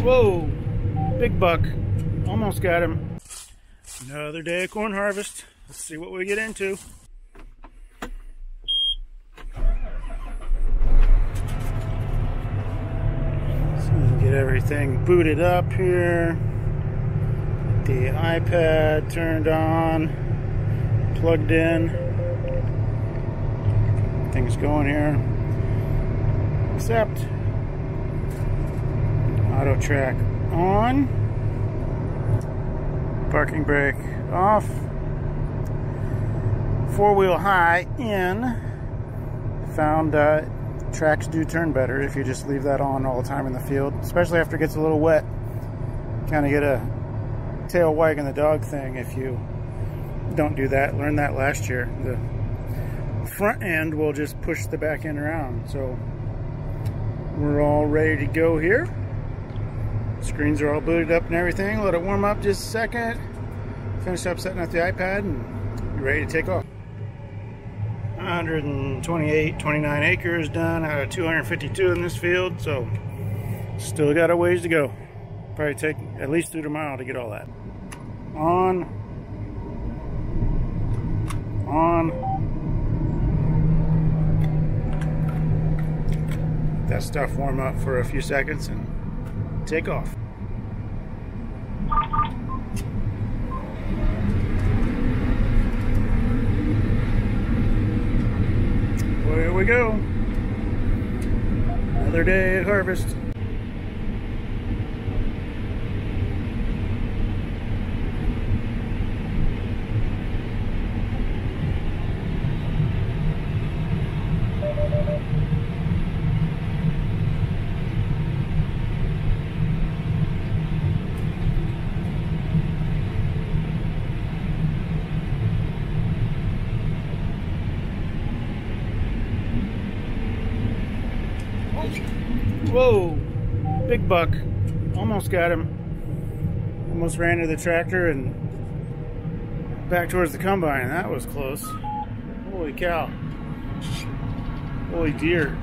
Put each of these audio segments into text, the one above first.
Whoa, big buck. Almost got him. Another day of corn harvest. Let's see what we get into. So get everything booted up here. The iPad turned on, plugged in. Everything's going here. Except auto track on, parking brake off, four-wheel high in. Found tracks do turn better if you just leave that on all the time in the field, especially after it gets a little wet. Kind of get a tail wagging the dog thing if you don't do that. Learned that last year. The front end will just push the back end around. So we're all ready to go here. Screens are all booted up and everything. Let it warm up just a second. Finish up setting up the iPad and be ready to take off. 29 acres done out of 252 in this field, so still got a ways to go. Probably take at least through tomorrow to get all that. On. Let that stuff warm up for a few seconds and take off. Well, here we go. Another day at harvest. Whoa, big buck. Almost got him. Almost ran to the tractor and back towards the combine. That was close. Holy cow. Holy deer.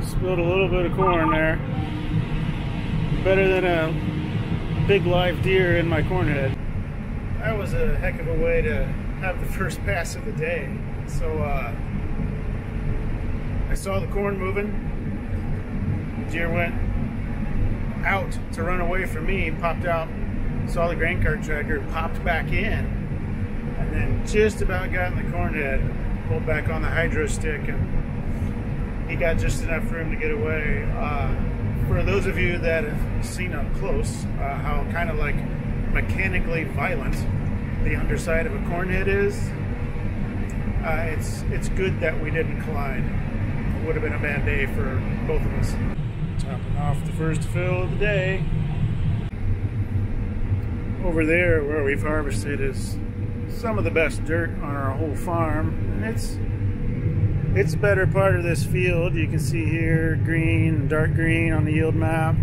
Spilled a little bit of corn there. Better than a big live deer in my corn head. That was a heck of a way to have the first pass of the day. So I saw the corn moving. Deer went out to run away from me, popped out, saw the grain cart tractor, popped back in, and then just about got in the corn head, pulled back on the hydro stick, and he got just enough room to get away. For those of you that have seen up close how kind of like mechanically violent the underside of a corn head is, it's good that we didn't collide. It would have been a bad day for both of us. Topping off the first fill of the day. Over there where we've harvested is some of the best dirt on our whole farm, and it's better part of this field. You can see here green, dark green on the yield map.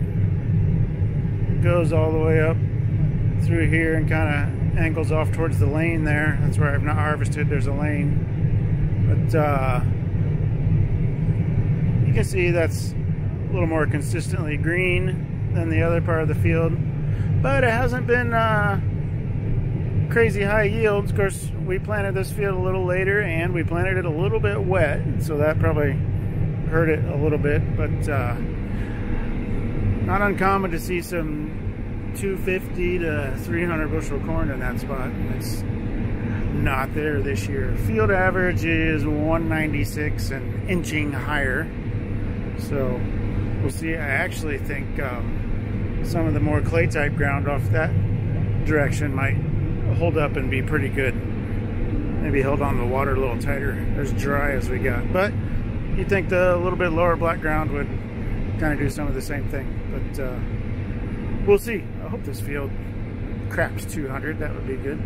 It goes all the way up through here and kind of angles off towards the lane there. That's where I've not harvested. There's a lane, but you can see that's a little more consistently green than the other part of the field, but it hasn't been crazy high yields. Of course, we planted this field a little later and we planted it a little bit wet, so that probably hurt it a little bit, but not uncommon to see some 250 to 300 bushel corn in that spot. It's not there this year. Field average is 196 and inching higher, so we'll see. I actually think some of the more clay type ground off that direction might hold up and be pretty good. Maybe held on the water a little tighter, as dry as we got. But you'd think the little bit lower black ground would kind of do some of the same thing. But we'll see. I hope this field craps 200. That would be good.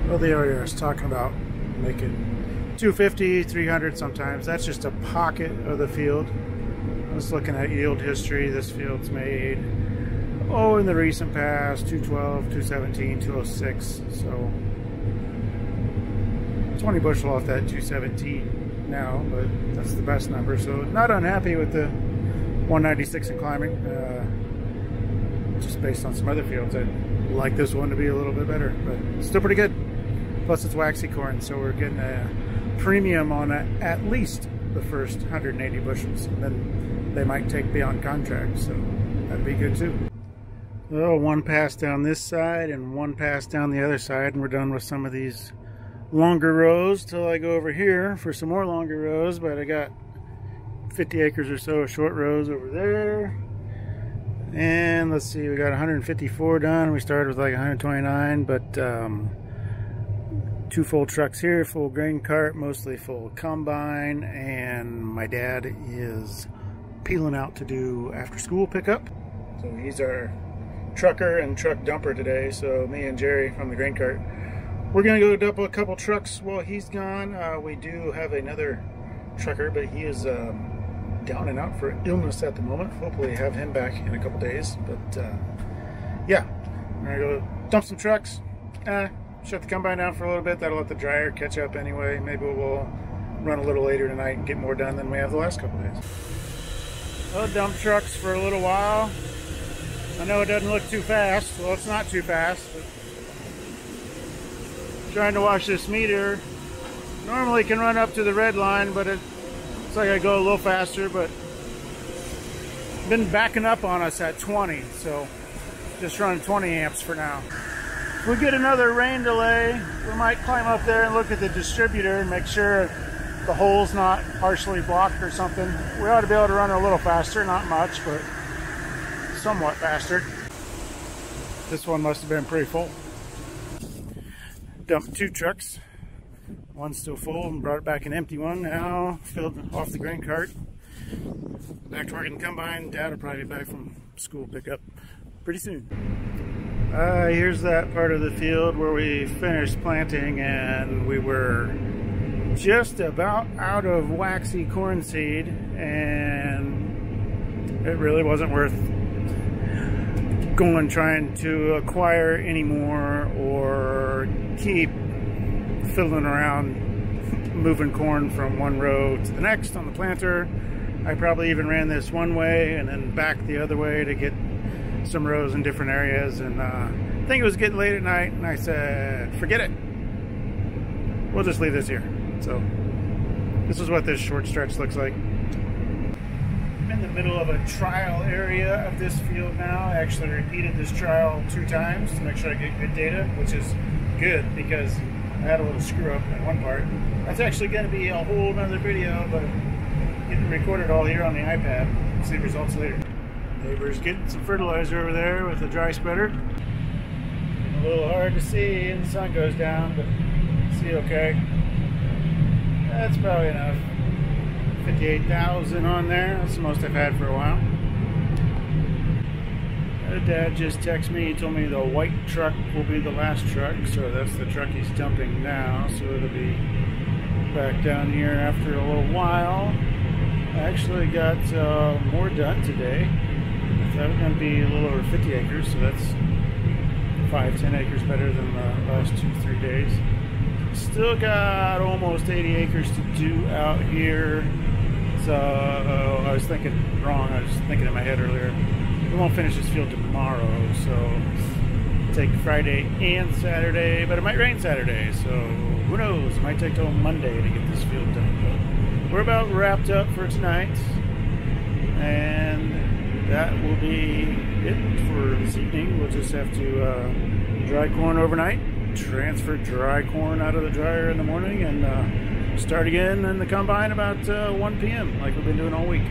Well, the area I was talking about making 250, 300 sometimes. That's just a pocket of the field. I was looking at yield history. This field's made, in the recent past, 212, 217, 206. So 20 bushel off that 217 now, but that's the best number. So not unhappy with the 196 and climbing. Just based on some other fields, I'd like this one to be a little bit better, but still pretty good. Plus it's waxy corn, so we're getting a premium on at least the first 180 bushels. And then they might take beyond contract, so that'd be good too. Well, one pass down this side and one pass down the other side, and we're done with some of these longer rows till I go over here for some more longer rows. But I got 50 acres or so of short rows over there. And let's see, we got 154 done. We started with like 129, but 2 full trucks here, full grain cart, mostly full combine, and my dad is peeling out to do after school pickup. So he's our trucker and truck dumper today. So me and Jerry from the grain cart, we're gonna go dump a couple trucks while he's gone. We do have another trucker, but he is down and out for illness at the moment. Hopefully have him back in a couple days. But yeah, we're gonna go dump some trucks, shut the combine down for a little bit. That'll let the dryer catch up anyway. Maybe we'll run a little later tonight and get more done than we have the last couple days. I'll dump trucks for a little while. I know it doesn't look too fast. Well, it's not too fast, but trying to watch this meter. Normally can run up to the red line, but it's like I go a little faster, but been backing up on us at 20, so just running 20 amps for now. If we get another rain delay, we might climb up there and look at the distributor and make sure the hole's not partially blocked or something. We ought to be able to run a little faster, not much, but somewhat faster. This one must have been pretty full. Dumped 2 trucks. One's still full and brought it back an empty one. Now filled off the grain cart. Back to working the combine. Dad will probably be back from school pickup pretty soon. Here's that part of the field where we finished planting, and we were just about out of waxy corn seed, and it really wasn't worth going trying to acquire anymore or keep fiddling around moving corn from one row to the next on the planter. I probably even ran this one way and then back the other way to get some rows in different areas, and I think it was getting late at night, and I said forget it, we'll just leave this here. So this is what this short stretch looks like. I'm in the middle of a trial area of this field now. I actually repeated this trial 2 times to make sure I get good data, which is good because I had a little screw up in one part. That's actually going to be a whole nother video, but getting recorded all here on the iPad. See results later. Neighbor's getting some fertilizer over there with a dry spreader. A little hard to see and the sun goes down, but see okay. That's probably enough. 58,000 on there. That's the most I've had for a while. Dad just texted me. He told me the white truck will be the last truck, so that's the truck he's dumping now. So it'll be back down here after a little while. I actually got more done today. That was going to be a little over 50 acres, so that's 5-10 acres better than the last 2-3 days. Still got almost 80 acres to do out here. So I was thinking wrong. I was thinking in my head earlier. We won't finish this field tomorrow, so take Friday and Saturday, but it might rain Saturday, so who knows? It might take till Monday to get this field done. But we're about wrapped up for tonight, and that will be it for this evening. We'll just have to dry corn overnight, transfer dry corn out of the dryer in the morning, and start again in the combine about 1 p.m. like we've been doing all week.